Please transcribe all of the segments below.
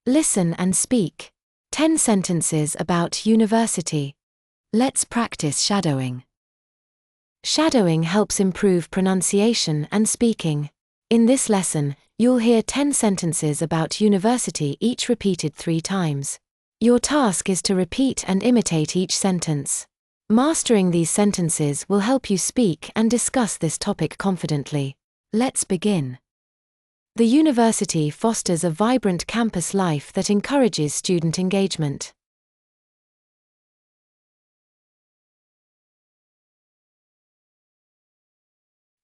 Listen and speak. 10 sentences about university. Let's practice shadowing. Shadowing helps improve pronunciation and speaking. In this lesson, you'll hear 10 sentences about university, each repeated 3 times. Your task is to repeat and imitate each sentence. Mastering these sentences will help you speak and discuss this topic confidently. Let's begin. The university fosters a vibrant campus life that encourages student engagement.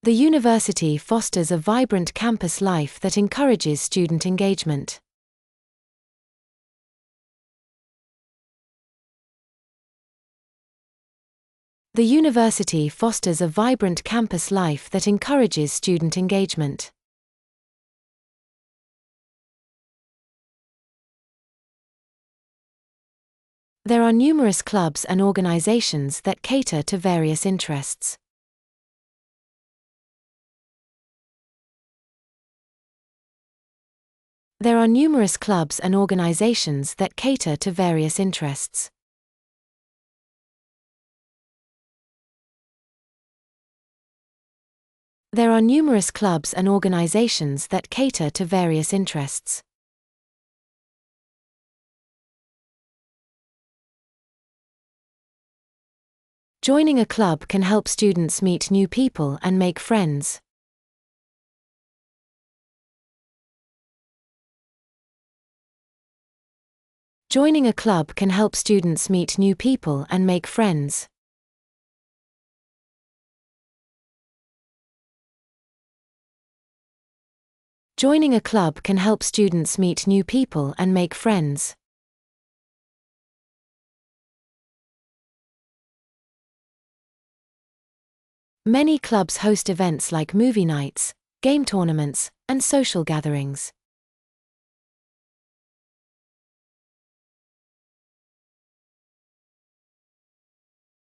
The university fosters a vibrant campus life that encourages student engagement. The university fosters a vibrant campus life that encourages student engagement. There are numerous clubs and organizations that cater to various interests. There are numerous clubs and organizations that cater to various interests. There are numerous clubs and organizations that cater to various interests. Joining a club can help students meet new people and make friends. Joining a club can help students meet new people and make friends. Joining a club can help students meet new people and make friends. Many clubs host events like movie nights, game tournaments, and social gatherings.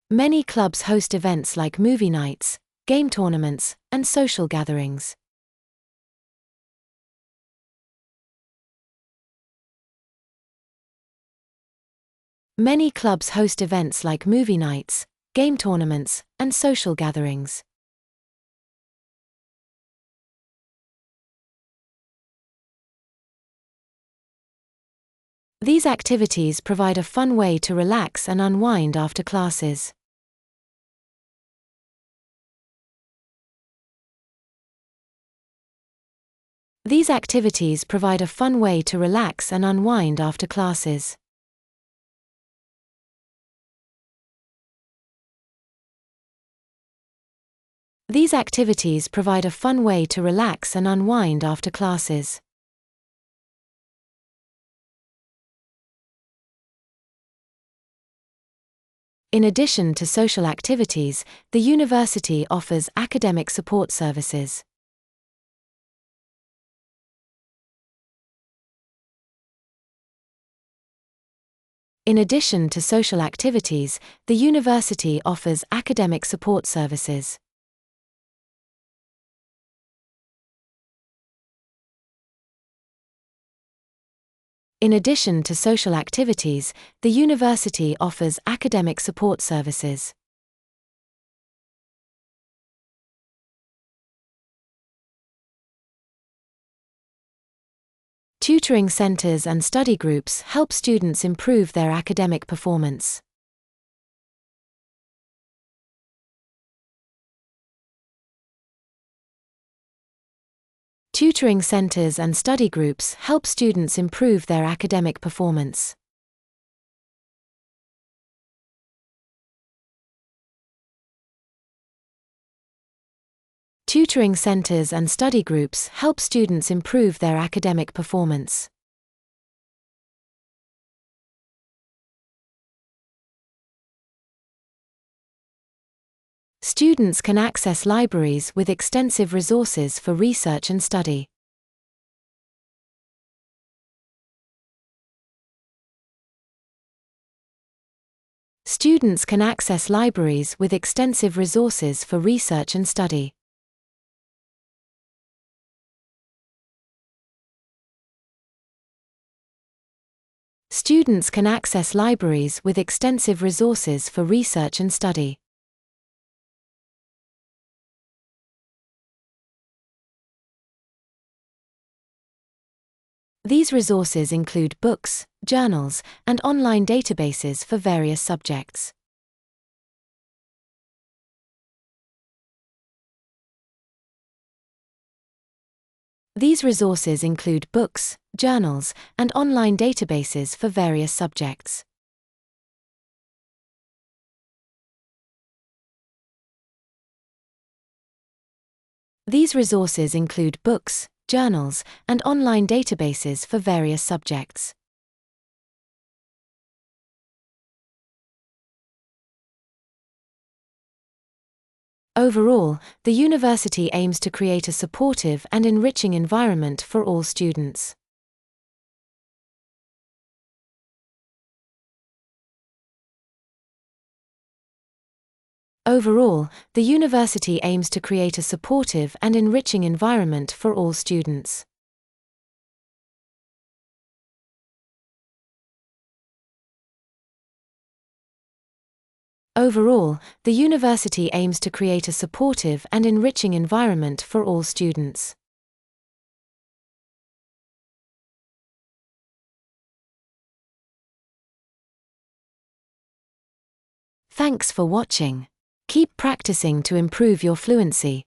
Many clubs host events like movie nights, game tournaments, and social gatherings. Many clubs host events like movie nights, game tournaments, and social gatherings. These activities provide a fun way to relax and unwind after classes. These activities provide a fun way to relax and unwind after classes. These activities provide a fun way to relax and unwind after classes. In addition to social activities, the university offers academic support services. In addition to social activities, the university offers academic support services. In addition to social activities, the university offers academic support services. Tutoring centers and study groups help students improve their academic performance. Tutoring centers and study groups help students improve their academic performance. Tutoring centers and study groups help students improve their academic performance. Students can access libraries with extensive resources for research and study. Students can access libraries with extensive resources for research and study. Students can access libraries with extensive resources for research and study. These resources include books, journals, and online databases for various subjects. These resources include books, journals, and online databases for various subjects. These resources include books, journals, and online databases for various subjects. Overall, the university aims to create a supportive and enriching environment for all students. Overall, the university aims to create a supportive and enriching environment for all students. Overall, the university aims to create a supportive and enriching environment for all students. Thanks for watching. Keep practicing to improve your fluency.